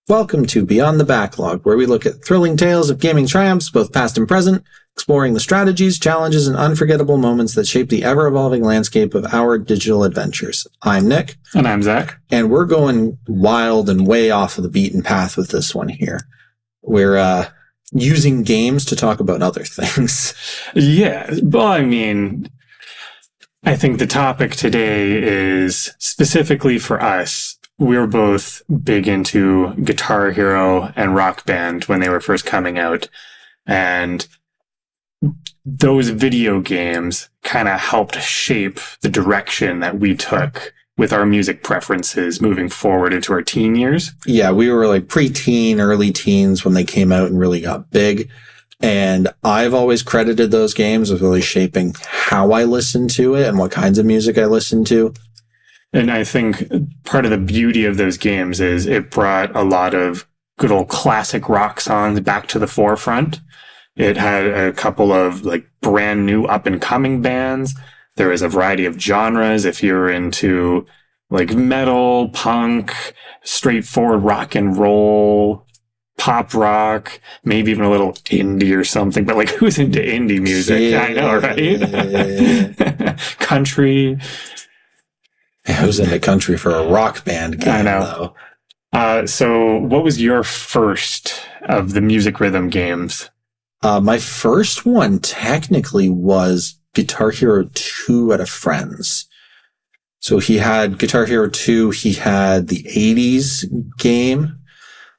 Welcome to Beyond the Backlog, where we look at thrilling tales of gaming triumphs, both past and present, exploring the strategies, challenges, and unforgettable moments that shape the ever-evolving landscape of our digital adventures. I'm Nick. And I'm Zack. And we're going wild and way off of the beaten path with this one here. We're using games to talk about other things. Yeah, well, I mean, I think the topic today is specifically for us. We were both big into Guitar Hero and Rock Band when they were first coming out. And those video games kind of helped shape the direction that we took with our music preferences moving forward into our teen years. Yeah, we were like pre-teen, early teens when they came out and really got big. And I've always credited those games with really shaping how I listen to it and what kinds of music I listen to. And I think part of the beauty of those games is it brought a lot of good old classic rock songs back to the forefront. It had a couple of like brand new up and coming bands. There was a variety of genres. If you're into like metal, punk, straightforward rock and roll, pop rock, maybe even a little indie or something. But like, who's into indie music? Yeah. I know, right? Country. Who's into country for a rock band game, I know. Though? So what was your first of the music rhythm games? My first one technically was Guitar Hero 2 at a friend's. So he had Guitar Hero 2, he had the 80s game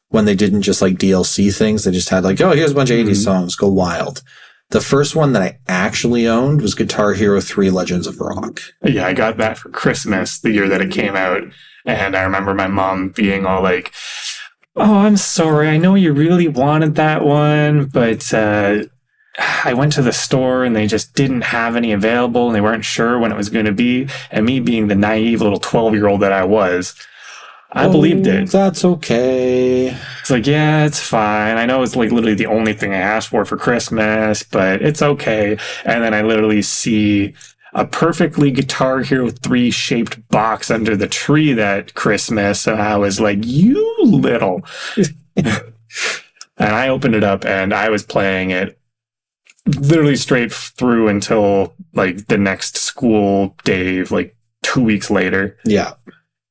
when they didn't just like DLC things. They just had like, oh, here's a bunch of 80s songs, go wild. The first one that I actually owned was Guitar Hero 3 Legends of Rock. Yeah, I got that for Christmas the year that it came out. And I remember my mom being all like, oh, I'm sorry. I know you really wanted that one, but I went to the store and they just didn't have any available and they weren't sure when it was going to be. And me being the naive little 12-year-old that I was, I believed it. That's okay. It's like, yeah, it's fine. I know it's like literally the only thing I asked for Christmas, but it's okay. And then I literally see a perfectly Guitar Hero 3 shaped box under the tree that Christmas. And I was like, you little. And I opened it up and I was playing it literally straight through until like the next school day, like 2 weeks later. Yeah.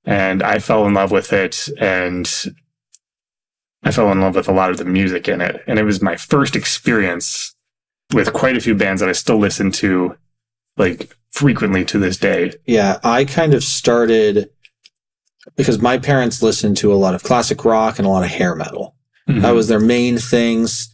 And I fell in love with it, and I fell in love with a lot of the music in it. And it was my first experience with quite a few bands that I still listen to, like, frequently to this day. Yeah, I kind of started because my parents listened to a lot of classic rock and a lot of hair metal. Mm-hmm. That was their main things.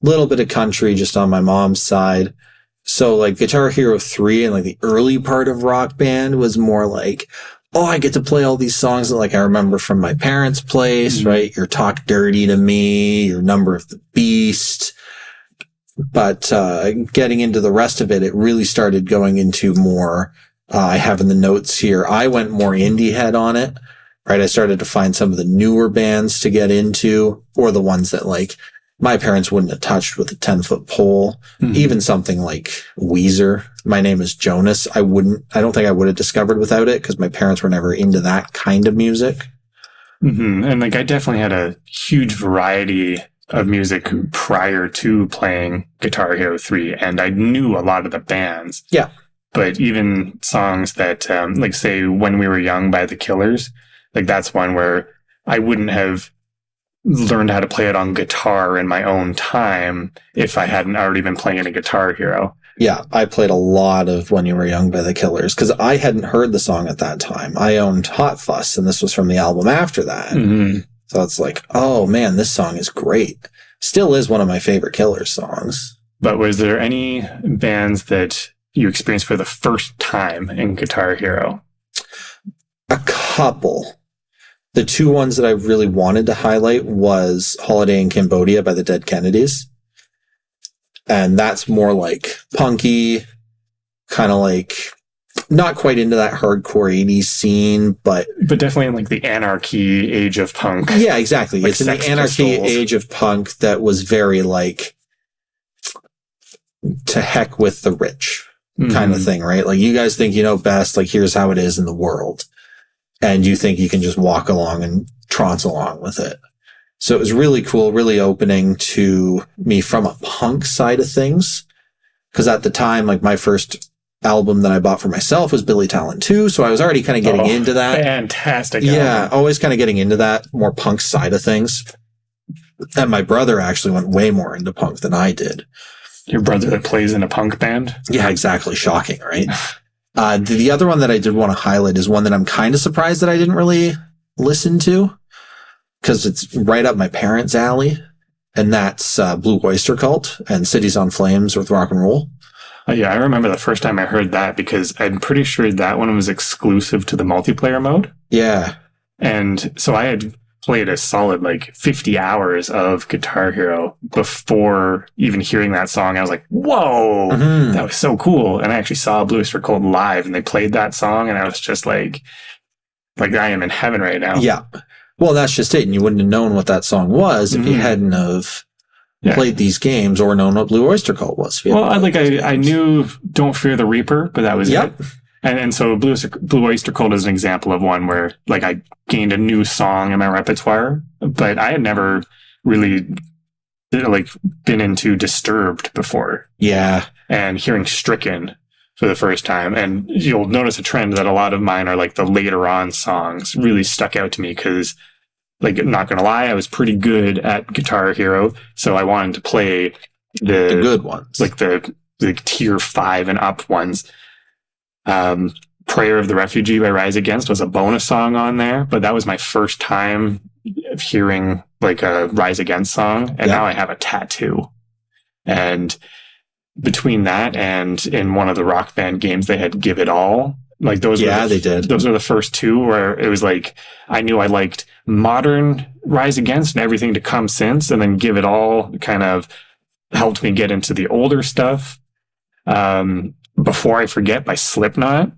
A little bit of country just on my mom's side. So, like, Guitar Hero 3 and, like, the early part of Rock Band was more like, oh, I get to play all these songs that like I remember from my parents' place, right? Your Talk Dirty to Me, your Number of the Beast. But getting into the rest of it, it really started going into more, I have in the notes here, I went more indie head on it, right? I started to find some of the newer bands to get into, or the ones that like my parents wouldn't have touched with a 10-foot pole. Mm-hmm. Even something like Weezer. My Name is Jonas. I don't think I would have discovered without it because my parents were never into that kind of music. Mm-hmm. And like, I definitely had a huge variety of music prior to playing Guitar Hero 3. And I knew a lot of the bands. Yeah. But even songs that, like say When We Were Young by The Killers, like that's one where I wouldn't have learned how to play it on guitar in my own time if I hadn't already been playing a Guitar Hero. Yeah, I played a lot of When You Were Young by The Killers because I hadn't heard the song at that time. I owned Hot Fuss, and this was from the album after that. Mm-hmm. So it's like, oh man, this song is great. Still is one of my favorite Killers songs. But was there any bands that you experienced for the first time in Guitar Hero? A couple. The two ones that I really wanted to highlight was Holiday in Cambodia by the Dead Kennedys. And that's more like punky, kind of like not quite into that hardcore 80s scene, but definitely in like the anarchy age of punk. Yeah, exactly. Like it's in the anarchy age of punk that was very like to heck with the rich kind of thing, right? Like you guys think you know best, like here's how it is in the world. And you think you can just walk along and trance along with it. So it was really cool, really opening to me from a punk side of things. Because at the time, like my first album that I bought for myself was Billy Talent 2. So I was already kind of getting into that. Fantastic. Yeah, album. always kind of getting into that more punk side of things. And my brother actually went way more into punk than I did. Your brother that plays in a punk band? Yeah, exactly. Shocking, right? The other one that I did want to highlight is one that I'm kind of surprised that I didn't really listen to, because it's right up my parents' alley. And that's Blue Oyster Cult and Cities on Flames with Rock and Roll. Yeah, I remember the first time I heard that, because I'm pretty sure that one was exclusive to the multiplayer mode. Yeah. And so I had played a solid 50 hours of Guitar Hero before even hearing that song. I was like, whoa, that was so cool. And I actually saw Blue Oyster Cult live, and they played that song, and I was just like I am in heaven right now. Yeah. Well, that's just it. And you wouldn't have known what that song was if you hadn't have played these games or known what Blue Oyster Cult was. Well, I knew Don't Fear the Reaper, but that was it. And so Blue Oyster Cult is an example of one where I gained a new song in my repertoire, but I had never really been into Disturbed before. Yeah. And hearing Stricken for the first time. And you'll notice a trend that a lot of mine are the later on songs really stuck out to me, because not gonna lie, I was pretty good at Guitar Hero, so I wanted to play the good ones, the tier 5 and up ones. Prayer of the Refugee by Rise Against was a bonus song on there, but that was my first time of hearing a Rise Against song, and now I have a tattoo. And between that and in one of the Rock Band games, they had Give It All. Those they did. Those were the first two where it was I knew I liked modern Rise Against and everything to come since, and then Give It All kind of helped me get into the older stuff. Before I Forget by Slipknot.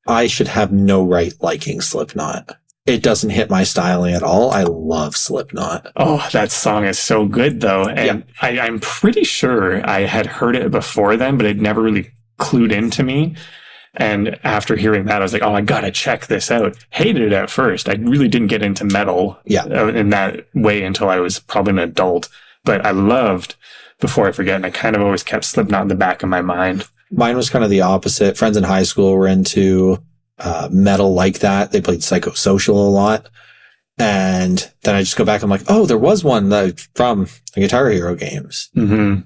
I should have no right liking Slipknot. It doesn't hit my styling at all. I love Slipknot. Oh, that song is so good, though. And I'm pretty sure I had heard it before then, but it never really clued into me. And after hearing that, I was like, oh, I gotta check this out. Hated it at first. I really didn't get into metal in that way until I was probably an adult. But I loved Before I Forget, and I kind of always kept Slipknot in the back of my mind. Mine was kind of the opposite. Friends in high school were into metal like that. They played Psychosocial a lot. And then I just go back and I'm like, oh, there was one from the Guitar Hero games. Mm-hmm.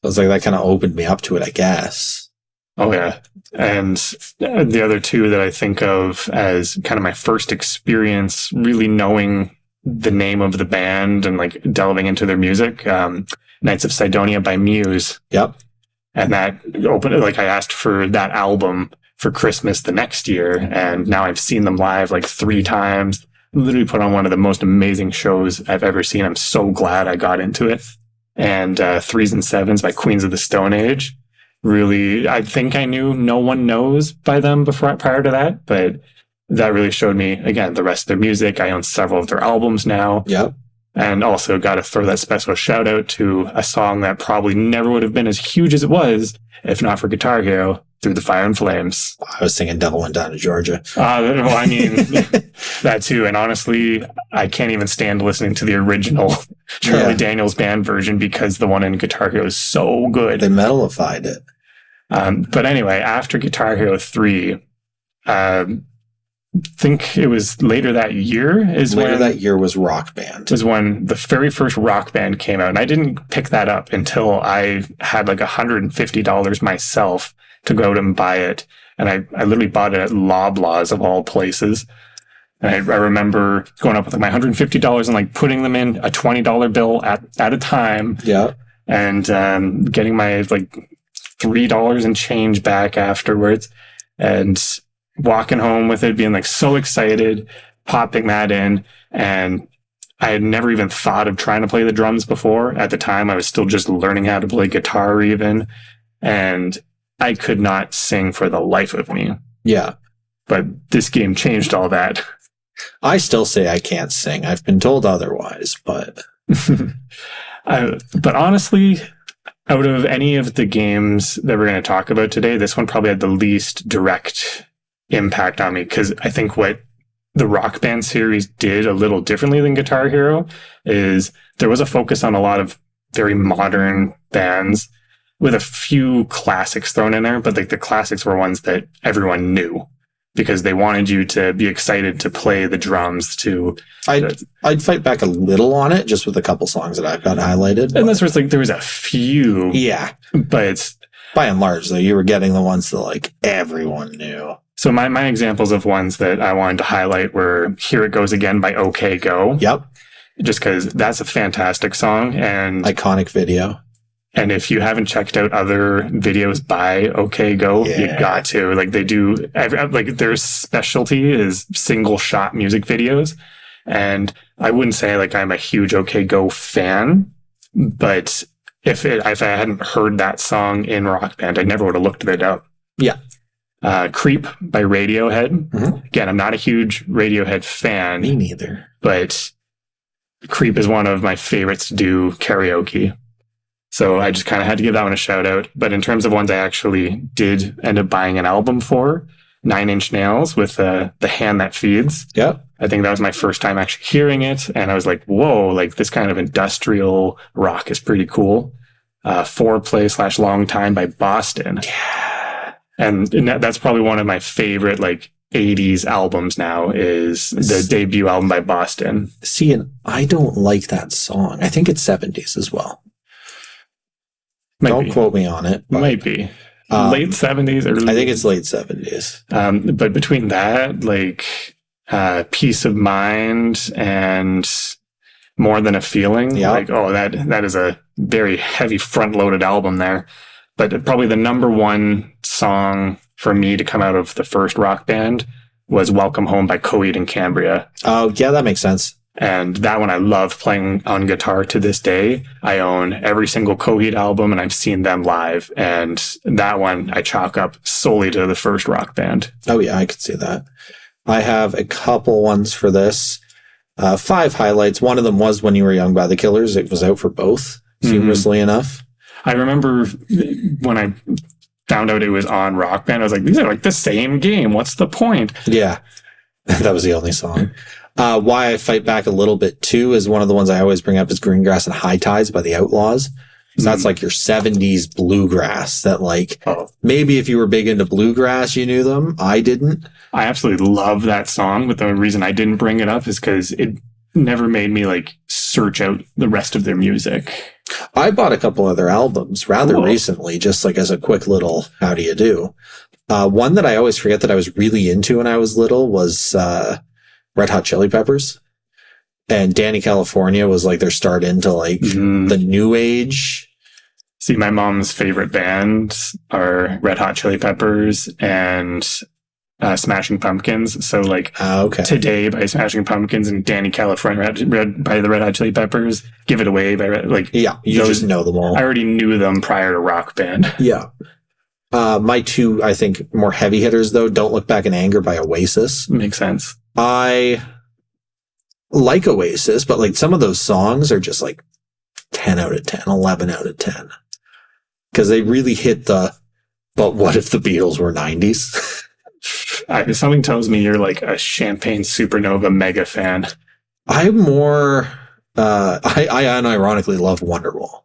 I was like, that kind of opened me up to it, I guess. Oh, yeah. And the other two that I think of as kind of my first experience really knowing the name of the band and delving into their music, Knights of Sidonia by Muse. Yep. And that opened, I asked for that album for Christmas the next year, and now I've seen them live 3 times. Literally put on one of the most amazing shows I've ever seen. I'm so glad I got into it. And Threes and Sevens by Queens of the Stone Age. Really, I think I knew No One Knows by them prior to that, but that really showed me, again, the rest of their music. I own several of their albums now. Yep. And also got to throw that special shout out to a song that probably never would have been as huge as it was if not for Guitar Hero, Through the Fire and Flames. I was singing Devil Went Down to Georgia. Well, I mean, that too. And honestly, I can't even stand listening to the original Charlie Daniels Band version, because the one in Guitar Hero is so good. They metalified it. But anyway, after Guitar Hero 3, think it was later that year that year was Rock Band. Was when the very first Rock Band came out. And I didn't pick that up until I had $150 myself to go out and buy it. And I literally bought it at Loblaws of all places. And I remember going up with my $150 and putting them in a $20 bill at a time. Yeah. And getting my $3 and change back afterwards. And walking home with it, being so excited, popping that in. And I had never even thought of trying to play the drums before. At the time, I was still just learning how to play guitar even. And I could not sing for the life of me. Yeah. But this game changed all that. I still say I can't sing. I've been told otherwise, but... But honestly, out of any of the games that we're going to talk about today, this one probably had the least direct impact on me, because I think what the Rock Band series did a little differently than Guitar Hero is there was a focus on a lot of very modern bands with a few classics thrown in there, but like the classics were ones that everyone knew because they wanted you to be excited to play the drums to. I'd fight back a little on it just with a couple songs that I've got highlighted. And this was like, there was a few. Yeah. But it's, by and large, though, you were getting the ones that like everyone knew. So my examples of ones that I wanted to highlight were Here It Goes Again by OK Go. Yep. Just because that's a fantastic song and iconic video. And if you haven't checked out other videos by OK Go, you got to. Like they do, like their specialty is single shot music videos. And I wouldn't say like I'm a huge OK Go fan, but if I hadn't heard that song in Rock Band, I never would have looked it up. Yeah. Creep by Radiohead. Mm-hmm. Again, I'm not a huge Radiohead fan. Me neither. But Creep is one of my favorites to do karaoke. So I just kind of had to give that one a shout out. But in terms of ones I actually did end up buying an album for, 9 Inch Nails with The Hand That Feeds. Yep. I think that was my first time actually hearing it. And I was like, whoa, like this kind of industrial rock is pretty cool. Foreplay / Long Time by Boston. Yeah. And that's probably one of my favorite like 80s albums now is the debut album by Boston. See, and I don't like that song. I think it's 70s as well. Don't quote me on it. Might be. Late 70s. I think it's late 70s. But between that, like Peace of Mind and More Than a Feeling, like, oh, that is a very heavy front-loaded album there. But probably the number one song for me to come out of the first Rock Band was Welcome Home by Coheed and Cambria. Oh, yeah, that makes sense. And that one I love playing on guitar to this day. I own every single Coheed album and I've seen them live. And that one I chalk up solely to the first Rock Band. Oh yeah, I could see that. I have a couple ones for this. 5 highlights. One of them was When You Were Young by the Killers. It was out for both, humorously enough. I remember when I found out it was on Rock Band, I was like, these are like the same game. What's the point? Yeah, that was the only song. Why I fight back a little bit too is one of the ones I always bring up is Greengrass and High Tides by the Outlaws. So that's like your 70s bluegrass that like, maybe if you were big into bluegrass, you knew them. I didn't. I absolutely love that song, but the reason I didn't bring it up is because it never made me like search out the rest of their music. I bought a couple other albums rather recently, just like as a quick little, how do you do? One that I always forget that I was really into when I was little was, Red Hot Chili Peppers, and Danny California was like their start into like the new age. See, my mom's favorite bands are Red Hot Chili Peppers and Smashing Pumpkins. So like Today by Smashing Pumpkins and Danny California by the Red Hot Chili Peppers, Give It Away by you just know them all. I already knew them prior to Rock Band. Yeah. My 2, I think, more heavy hitters though, Don't Look Back in Anger by Oasis. Makes sense. I like Oasis, but like some of those songs are just like 10 out of 10, 11 out of 10. Because they really hit but what if the Beatles were 90s? Something tells me you're like a Champagne Supernova mega fan. I'm more, I unironically love Wonderwall.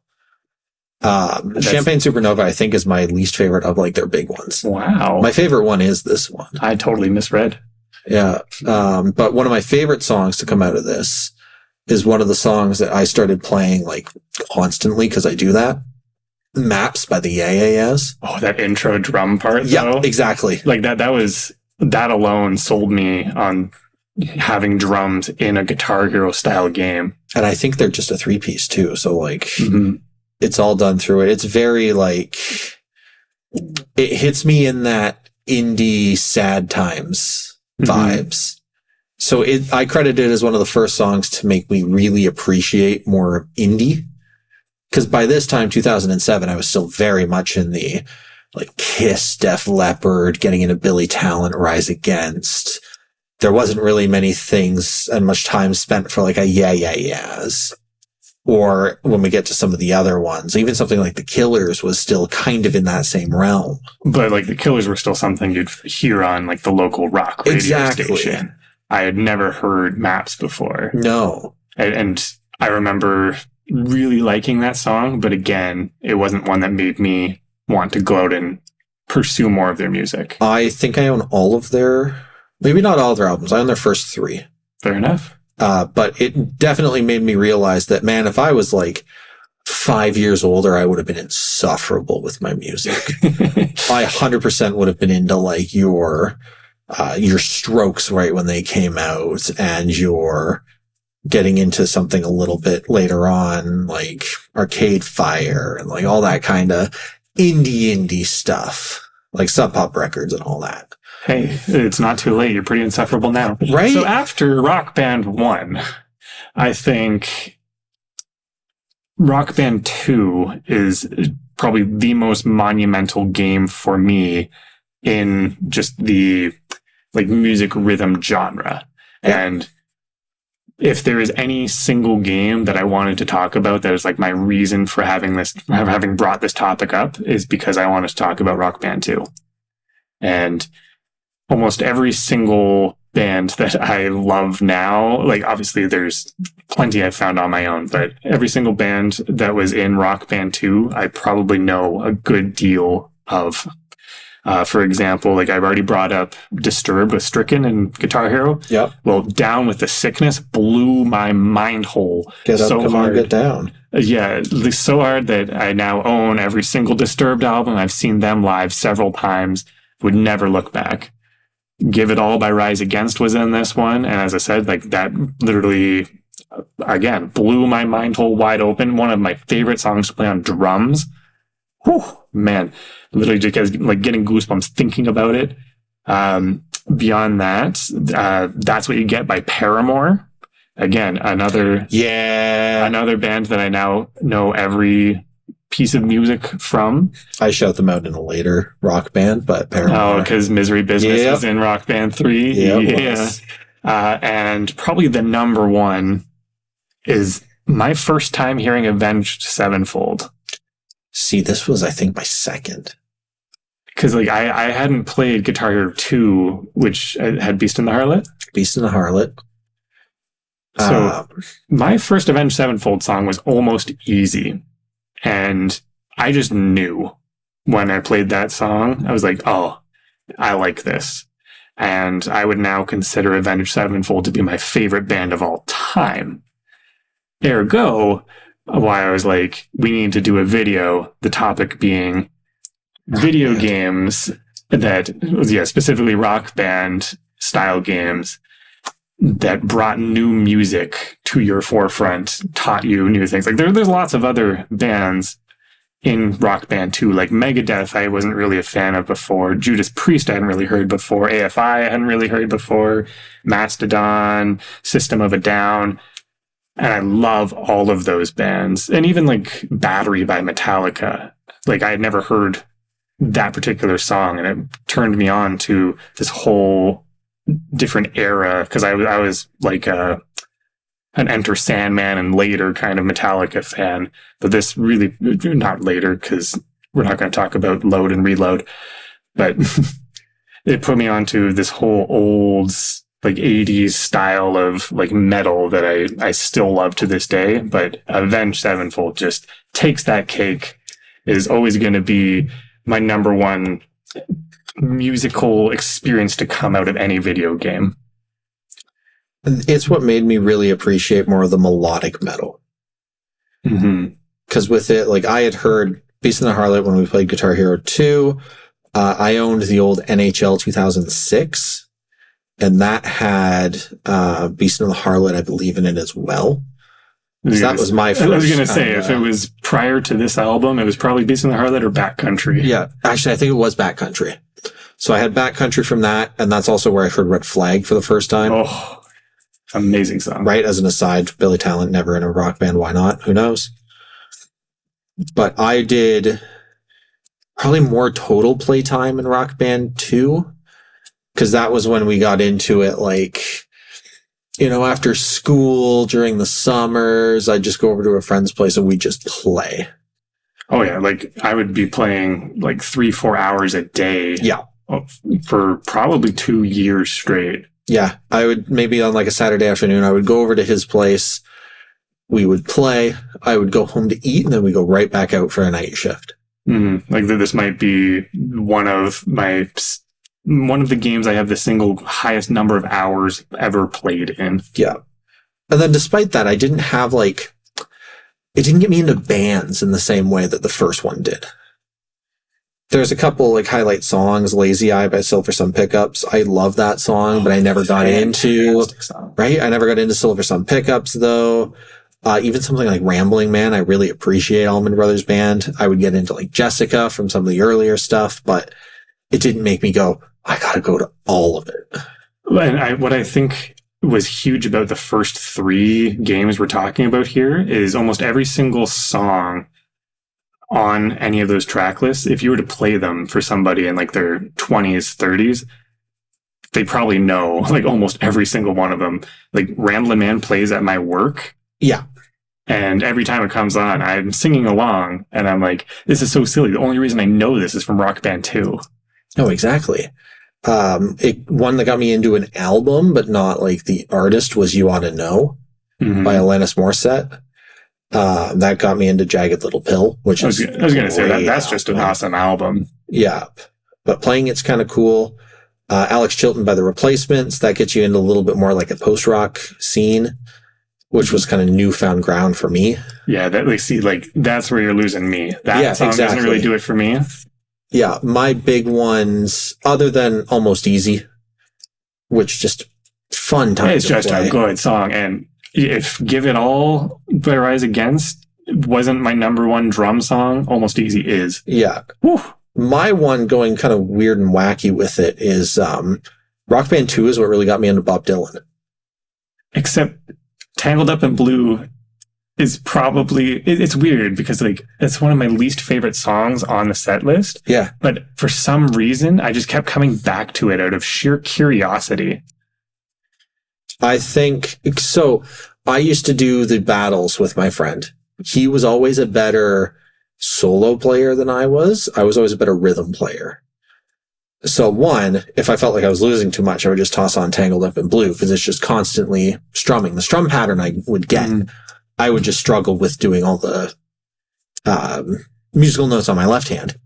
Champagne Supernova, I think, is my least favorite of like their big ones. Wow. My favorite one is this one. I totally misread. Yeah. But one of my favorite songs to come out of this is one of the songs that I started playing like constantly because I do that. Maps by the Yeah-Yeahs. Oh, that intro drum part. Yeah, though? Exactly. Like that alone sold me on having drums in a Guitar Hero style game. And I think they're just a 3-piece too. So like it's all done through it. It's very like, it hits me in that indie sad times vibes. So I credit it as one of the first songs to make me really appreciate more indie. Because by this time, 2007, I was still very much in the like Kiss, Def Leppard, getting into Billy Talent, Rise Against. There wasn't really many things and much time spent for like a Yeah-Yeahs. Or when we get to some of the other ones, even something like The Killers was still kind of in that same realm. But like The Killers were still something you'd hear on like the local rock radio station. I had never heard Maps before. No. And I remember really liking that song, but again, it wasn't one that made me want to go out and pursue more of their music. I think I own all of their, maybe not all of their albums. I own their first 3. Fair enough. But it definitely made me realize that, man, if I was like 5 years older, I would have been insufferable with my music. I 100% would have been into like your Strokes right when they came out, and your getting into something a little bit later on, like Arcade Fire and like all that kind of indie stuff, like Sub Pop Records and all that. Hey, it's not too late. You're pretty insufferable now. Right? So after Rock Band 1, I think Rock Band 2 is probably the most monumental game for me in just the like music rhythm genre. Yeah. And if there is any single game that I wanted to talk about that is like my reason for having brought this topic up, is because I wanted to talk about Rock Band 2. And almost every single band that I love now, like obviously there's plenty I've found on my own, but every single band that was in Rock Band 2, I probably know a good deal of. For example, like I've already brought up Disturbed with Stricken and Guitar Hero. Yep. Well, Down with the Sickness blew my mind hole. Get up, so come hard. on, get down. Yeah, so hard that I now own every single Disturbed album. I've seen them live several times. Would never look back. Give It All by Rise Against was in this one. And as I said, like that literally, again, blew my mind hole wide open. One of my favorite songs to play on drums. Whew, man, literally just like getting goosebumps thinking about it. Beyond that, That's What You Get by Paramore. Again, another band that I now know every piece of music from. I shout them out in a later Rock Band, but Paramore. Oh, because Misery Business is in Rock Band 3. Yeah. And probably the number one is my first time hearing Avenged Sevenfold. See, this was, I think, my second. Because like I hadn't played Guitar Hero 2, which had Beast and the Harlot. Beast and the Harlot. So my first Avenged Sevenfold song was Almost Easy. And I just knew when I played that song, I was like, oh, I like this. And I would now consider Avenged Sevenfold to be my favorite band of all time. Ergo, why I was like, we need to do a video, the topic being video games that, specifically Rock Band style games that brought new music to your forefront, taught you new things. Like there's lots of other bands in Rock Band 2, like Megadeth I wasn't really a fan of before, Judas Priest I hadn't really heard before, AFI I hadn't really heard before, Mastodon, System of a Down, and I love all of those bands. And even like Battery by Metallica, like I had never heard that particular song, and it turned me on to this whole different era, because I was like an Enter Sandman and later kind of Metallica fan, but this really, not later because we're not going to talk about Load and Reload, but it put me onto this whole old like 80s style of like metal that I still love to this day. But Avenged Sevenfold just takes that cake, is always going to be my number one musical experience to come out of any video game. It's what made me really appreciate more of the melodic metal. Because with it, like I had heard Beast and the Harlot when we played Guitar Hero 2. I owned the old NHL 2006, and that had Beast and the Harlot, I believe, in it as well. So that was my first. I was going to say, if it was prior to this album, it was probably Beast and the Harlot or Backcountry. Yeah, actually, I think it was Backcountry. So I had Backcountry from that, and that's also where I heard Red Flag for the first time. Oh, amazing song. Right, as an aside, Billy Talent never in a rock band. Why not? Who knows? But I did probably more total playtime in Rock Band 2, because that was when we got into it, like, you know, after school, during the summers, I'd just go over to a friend's place and we'd just play. Oh, yeah. Like, I would be playing like 3-4 hours a day. Yeah. For probably 2 years straight. Yeah, I would maybe on like a Saturday afternoon, I would go over to his place. We would play. I would go home to eat, and then we go right back out for a night shift. Like this might be one of the games I have the single highest number of hours ever played in. Yeah. And then despite that, I didn't have like, it didn't get me into bands in the same way that the first one did. There's a couple like highlight songs, Lazy Eye by Silver Sun Pickups. I love that song, but I never got into, right? I never got into Silver Sun Pickups though. Even something like Rambling Man, I really appreciate Allman Brothers Band. I would get into like Jessica from some of the earlier stuff, but it didn't make me go, I gotta go to all of it. And what I think was huge about the first 3 games we're talking about here is almost every single song on any of those track lists, if you were to play them for somebody in like their 20s, 30s, they probably know like almost every single one of them. Like Ramblin' Man plays at my work. Yeah. And every time it comes on, I'm singing along and I'm like, this is so silly. The only reason I know this is from Rock Band 2. Oh, exactly. One that got me into an album, but not like the artist, was You Ought to Know by Alanis Morissette. That got me into Jagged Little Pill, which I was going to say that's just an awesome album. Yeah. But playing it's kind of cool. Alex Chilton by The Replacements, that gets you into a little bit more like a post-rock scene, which was kind of newfound ground for me. Yeah, that's where you're losing me. That song doesn't really do it for me. Yeah, my big ones, other than Almost Easy, which just fun time. It's just a good song. And if Give It All by Rise Against wasn't my number one drum song, Almost Easy is. Yeah. Whew. My one going kind of weird and wacky with it is Rock Band 2 is what really got me into Bob Dylan. Except Tangled Up in Blue is probably, it's weird because like it's one of my least favorite songs on the set list. Yeah. But for some reason, I just kept coming back to it out of sheer curiosity. I think so. I used to do the battles with my friend. He was always a better solo player than I was. I was always a better rhythm player. So one, if I felt like I was losing too much, I would just toss on Tangled Up in Blue because it's just constantly strumming. The strum pattern I would get. I would just struggle with doing all the musical notes on my left hand.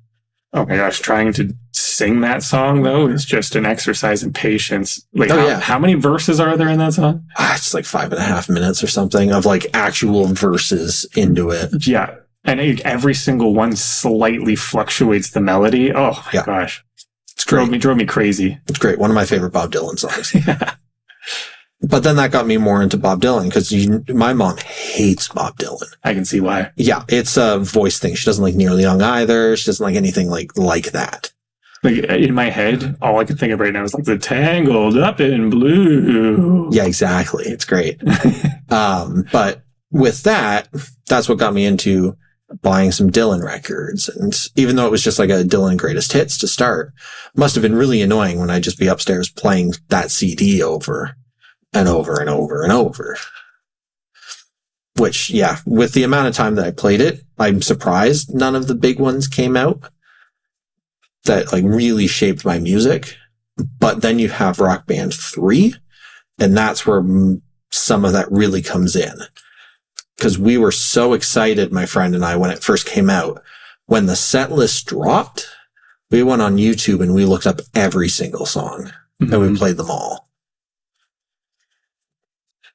Oh my gosh, trying to sing that song, though, is just an exercise in patience. Like, how many verses are there in that song? It's like 5.5 minutes or something of like actual verses into it. Yeah. And every single one slightly fluctuates the melody. Oh my gosh. It's great. Drove me crazy. It's great. One of my favorite Bob Dylan songs. Yeah. But then that got me more into Bob Dylan because my mom hates Bob Dylan. I can see why. Yeah, it's a voice thing. She doesn't like Neil Young either. She doesn't like anything like that. Like in my head, all I can think of right now is like the Tangled Up in Blue. Yeah, exactly. It's great. But with that, that's what got me into buying some Dylan records. And even though it was just like a Dylan greatest hits to start, must have been really annoying when I'd just be upstairs playing that CD over and over and over and over. Which, yeah, with the amount of time that I played it, I'm surprised none of the big ones came out that like really shaped my music. But then you have Rock Band 3, and that's where some of that really comes in. Because we were so excited, my friend and I, when it first came out. When the set list dropped, we went on YouTube and we looked up every single song, and we played them all.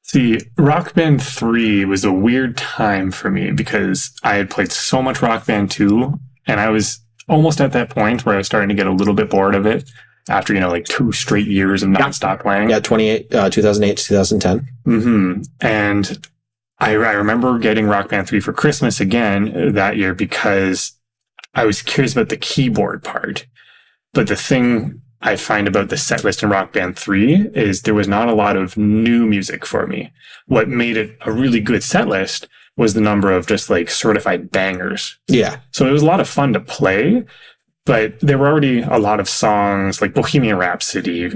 See, Rock Band 3 was a weird time for me because I had played so much Rock Band 2, and I was almost at that point where I was starting to get a little bit bored of it after, like 2 straight years of nonstop playing. Yeah, 2008 to 2010. And I remember getting Rock Band 3 for Christmas again that year because I was curious about the keyboard part. But the thing I find about the set list in Rock Band 3 is there was not a lot of new music for me. What made it a really good set list was the number of just like certified bangers. Yeah. So it was a lot of fun to play, but there were already a lot of songs like Bohemian Rhapsody,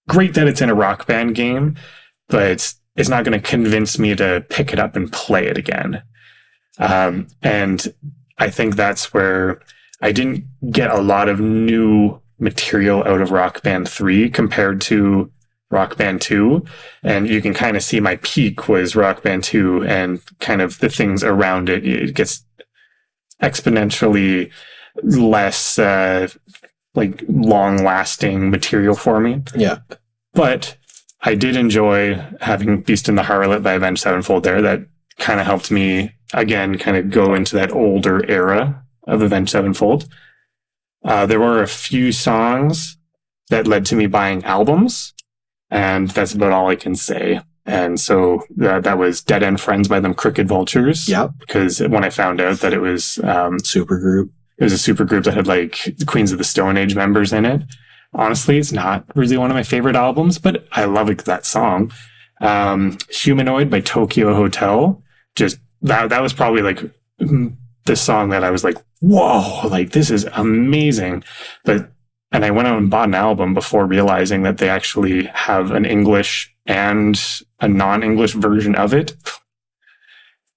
great that it's in a Rock Band game, but it's not going to convince me to pick it up and play it again. And I think that's where I didn't get a lot of new material out of Rock Band 3 compared to Rock Band 2. And you can kind of see my peak was Rock Band 2, and kind of the things around it, it gets exponentially less like long-lasting material for me. Yeah. But I did enjoy having Beast and the Harlot by Avenged Sevenfold there. That kind of helped me, again, kind of go into that older era of Avenged Sevenfold. There were a few songs that led to me buying albums, and that's about all I can say. And so that was Dead End Friends by them Crooked Vultures. Yep. Because when I found out that it was supergroup, it was a supergroup that had like Queens of the Stone Age members in it. Honestly, it's not really one of my favorite albums, but I love that song. Humanoid by Tokyo Hotel. Just that was probably like the song that I was like, whoa, like this is amazing. And I went out and bought an album before realizing that they actually have an English and a non-English version of it.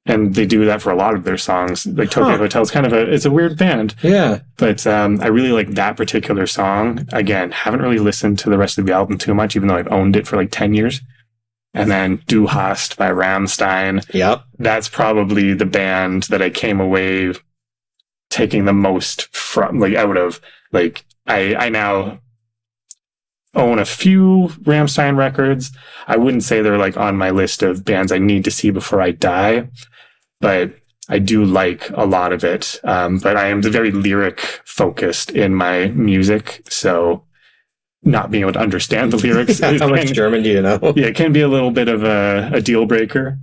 And they do that for a lot of their songs. Like Tokyo Hotel is it's a weird band. Yeah. But I really like that particular song. Again, haven't really listened to the rest of the album too much, even though I've owned it for like 10 years. And then Du Hast by Rammstein. Yep. That's probably the band that I came away taking the most from, like, out of. Like, I now own a few Rammstein records. I wouldn't say they're like on my list of bands I need to see before I die, but I do like a lot of it. But I am very lyric focused in my music, so not being able to understand the lyrics. How much German do you know? Yeah, it can be a little bit of a deal breaker,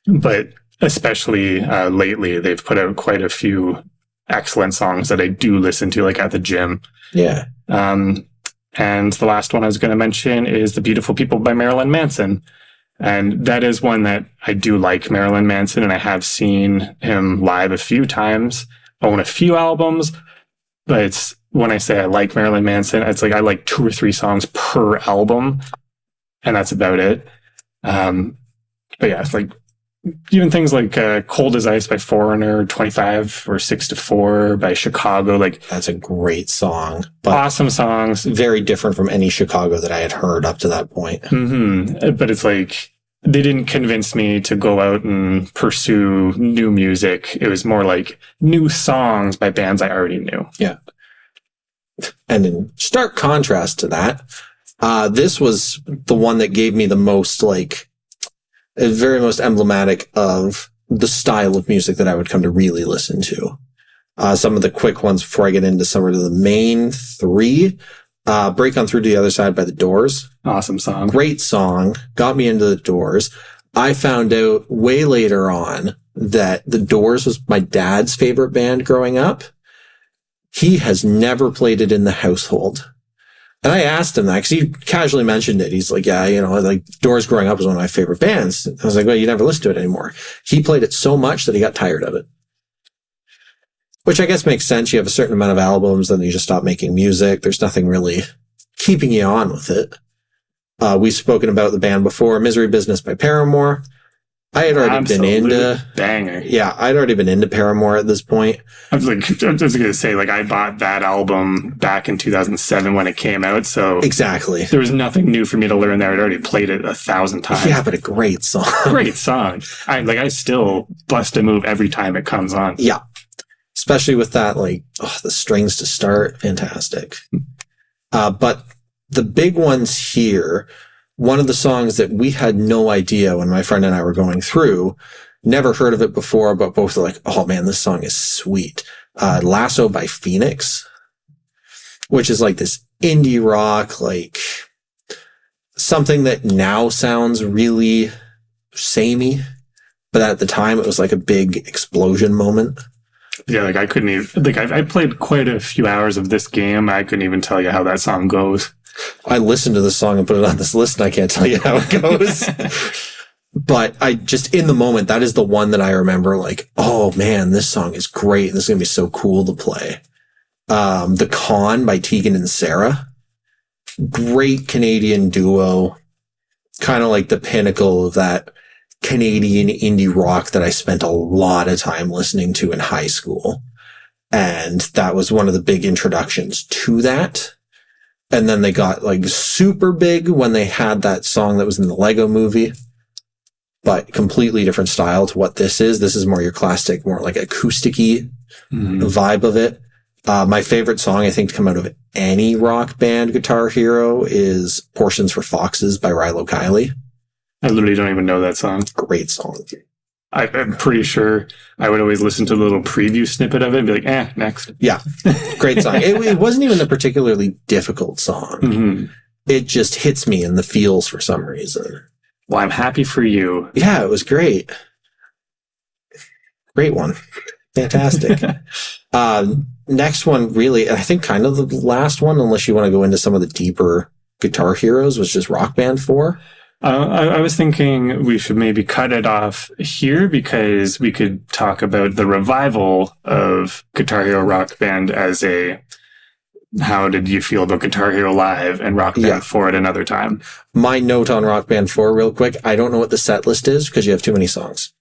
but especially lately, they've put out quite a few excellent songs that I do listen to, like at the gym. Yeah. And the last one I was going to mention is The Beautiful People by Marilyn Manson. And that is one that I do like Marilyn Manson, and I have seen him live a few times, own a few albums. But it's, when I say I like Marilyn Manson, it's like I like 2 or 3 songs per album, and that's about it. But yeah, it's like even things like Cold as Ice by Foreigner, 25 or 6 to 4 by Chicago. Like, that's a great song. But awesome songs. Very different from any Chicago that I had heard up to that point. Mm-hmm. But it's like, they didn't convince me to go out and pursue new music. It was more like new songs by bands I already knew. Yeah. And in stark contrast to that, this was the one that gave me the most, like, very most emblematic of the style of music that I would come to really listen to. Some of the quick ones before I get into some of the main 3. Break On Through to the Other Side by The Doors. Awesome song. Great song. Got me into The Doors. I found out way later on that The Doors was my dad's favorite band growing up. He has never played it in the household. And I asked him that because he casually mentioned it. He's like, yeah, you know, like Doors growing up was one of my favorite bands. I was like, well, you never listen to it anymore. He played it so much that he got tired of it. Which I guess makes sense. You have a certain amount of albums, then you just stop making music. There's nothing really keeping you on with it. We've spoken about the band before, Misery Business by Paramore. I had already been into banger. Yeah, I'd already been into Paramore at this point. I was going to say, like, I bought that album back in 2007 when it came out, so exactly, there was nothing new for me to learn there. I'd already played it 1,000 times. Yeah, but a great song. Great song. I still bust a move every time it comes on. Yeah, especially with that, like, the strings to start, fantastic. But the big ones here. One of the songs that we had no idea when my friend and I were going through, never heard of it before, but both were like, oh man, this song is sweet. Lasso by Phoenix, which is like this indie rock, like something that now sounds really samey, but at the time it was like a big explosion moment. Yeah, like I couldn't even, like I played quite a few hours of this game. I couldn't even tell you how that song goes. I listened to this song and put it on this list, and I can't tell you how it goes. But I just, in the moment, that is the one that I remember, like, oh man, this song is great. This is going to be so cool to play. The Con by Tegan and Sarah. Great Canadian duo. Kind of like the pinnacle of that Canadian indie rock that I spent a lot of time listening to in high school. And that was one of the big introductions to that. And then they got like super big when they had that song that was in the Lego movie, but completely different style to what this is. This is more your classic, more like acoustic-y vibe of it. My favorite song, I think, to come out of any rock band Guitar Hero is Portions for Foxes by Rilo Kiley. I literally don't even know that song. Great song. I'm pretty sure I would always listen to the little preview snippet of it and be like, next. Yeah, great song. It wasn't even a particularly difficult song. Mm-hmm. It just hits me in the feels for some reason. Well, I'm happy for you. Yeah, it was great. Great one. Fantastic. Next one, really, I think kind of the last one, unless you want to go into some of the deeper Guitar Heroes, was just Rock Band 4. I was thinking we should maybe cut it off here because we could talk about the revival of Guitar Hero Rock Band as a how did you feel about Guitar Hero Live and Rock Band 4 at another time. My note on Rock Band 4 real quick, I don't know what the set list is because you have too many songs.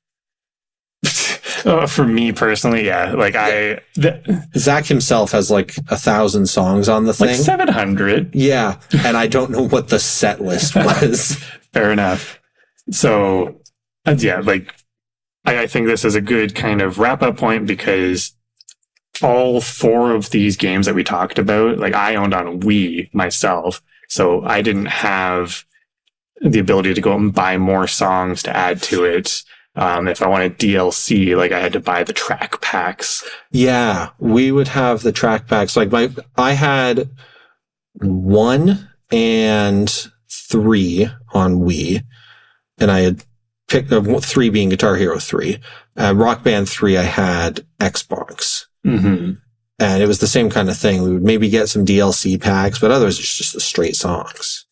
For me personally, yeah. Zack himself has like 1,000 songs on the thing. Like 700. Yeah. And I don't know what the set list was. Fair enough. So, yeah, I think this is a good kind of wrap up point because all 4 of these games that we talked about, I owned on Wii myself. So I didn't have the ability to go and buy more songs to add to it. If I wanted DLC, I had to buy the track packs. Yeah, we would have the track packs. I had 1 and 3 on Wii, and I had picked 3 being Guitar Hero 3. Rock Band 3, I had Xbox. Mm-hmm. And it was the same kind of thing. We would maybe get some DLC packs, but others it's just the straight songs.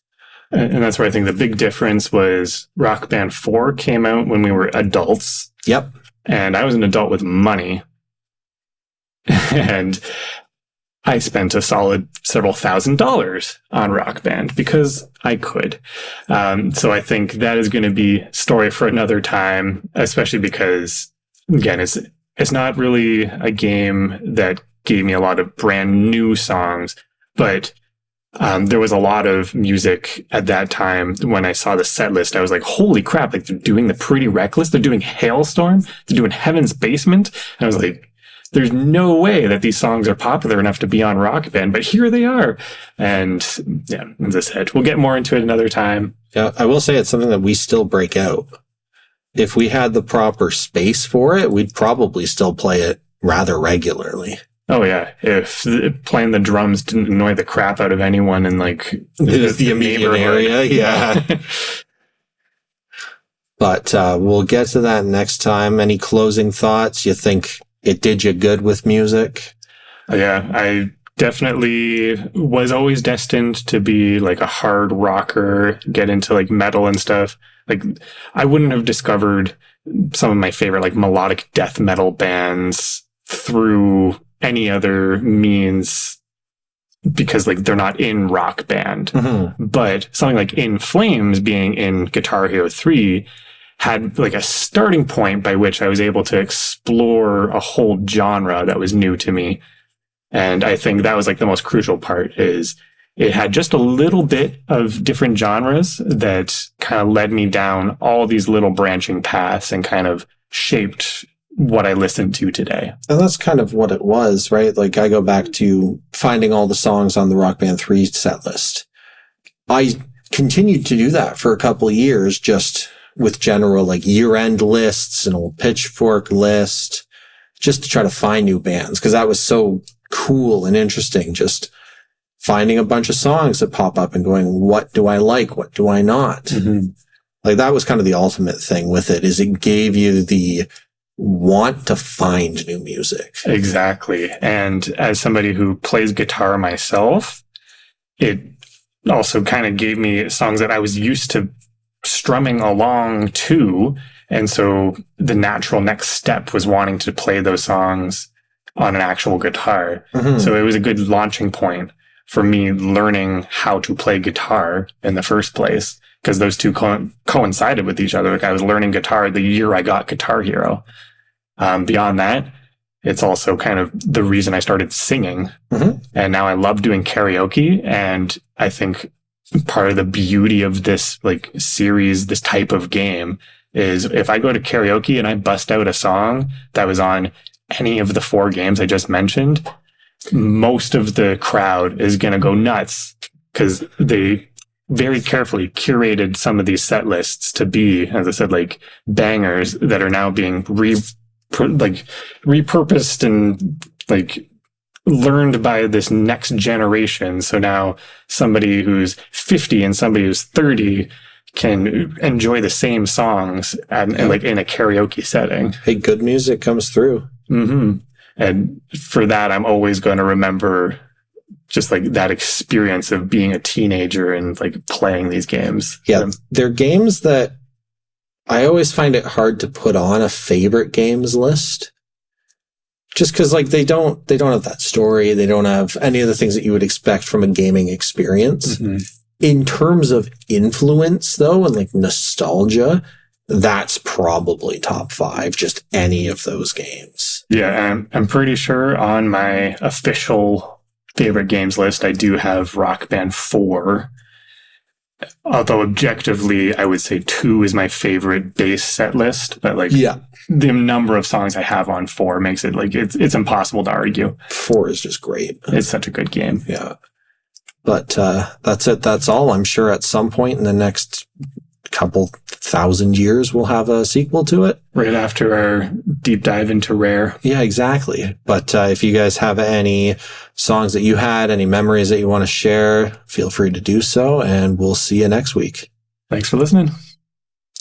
And that's where I think the big difference was Rock Band 4 came out when we were adults. Yep. And I was an adult with money. And I spent a solid several $1,000s on Rock Band because I could. So I think that is going to be a story for another time, especially because, again, it's not really a game that gave me a lot of brand new songs, but there was a lot of music at that time. When I saw the set list, I was like, holy crap, they're doing the Pretty Reckless. They're doing Hailstorm. They're doing Heaven's Basement. And I was like, there's no way that these songs are popular enough to be on Rock Band, but here they are. And yeah, as I said, we'll get more into it another time. Yeah, I will say it's something that we still break out. If we had the proper space for it, we'd probably still play it rather regularly. Oh yeah, if playing the drums didn't annoy the crap out of anyone in the immediate area, yeah. But we'll get to that next time. Any closing thoughts? You think it did you good with music? Yeah, I definitely was always destined to be a hard rocker, get into metal and stuff. I wouldn't have discovered some of my favorite melodic death metal bands through any other means because they're not in Rock Band. Mm-hmm. But something like In Flames being in Guitar Hero 3 had a starting point by which I was able to explore a whole genre that was new to me. And I think that was the most crucial part is it had just a little bit of different genres that kind of led me down all these little branching paths and kind of shaped what I listened to today. And that's kind of what it was, right? I go back to finding all the songs on the Rock Band 3 set list. I continued to do that for a couple of years, just with general year-end lists and old Pitchfork list, just to try to find new bands, because that was so cool and interesting, just finding a bunch of songs that pop up and going, what do I like? What do I not? Mm-hmm. That was kind of the ultimate thing with it, is it gave you the want to find new music. Exactly. And as somebody who plays guitar myself, it also kind of gave me songs that I was used to strumming along to. And so the natural next step was wanting to play those songs on an actual guitar. Mm-hmm. So it was a good launching point for me learning how to play guitar in the first place, because those two coincided with each other. I was learning guitar the year I got Guitar Hero. Beyond that, it's also kind of the reason I started singing. Mm-hmm. And now I love doing karaoke. And I think part of the beauty of this like series, this type of game, is if I go to karaoke and I bust out a song that was on any of the 4 games I just mentioned, most of the crowd is going to go nuts because they very carefully curated some of these set lists to be, as I said, like bangers that are now being repurposed and like learned by this next generation. So now somebody who's 50 and somebody who's 30 can enjoy the same songs and like in a karaoke setting. Hey, good music comes through. Mm-hmm. And for that, I'm always going to remember just like that experience of being a teenager and like playing these games. Yeah. They're games that I always find it hard to put on a favorite games list. Just because like they don't have that story. They don't have any of the things that you would expect from a gaming experience. Mm-hmm. In terms of influence though, and like nostalgia, that's probably top 5, just any of those games. Yeah, I'm pretty sure on my official favorite games list, I do have Rock Band 4. Although objectively, I would say 2 is my favorite base set list. But like the number of songs I have on 4 makes it like it's impossible to argue. 4 is just great. It's such a good game. Yeah. But that's it. That's all. I'm sure at some point in the next couple thousand years, we'll have a sequel to it. Right after our deep dive into Rare. Yeah, exactly. But if you guys have any songs that you had, any memories that you want to share, feel free to do so. And we'll see you next week. Thanks for listening.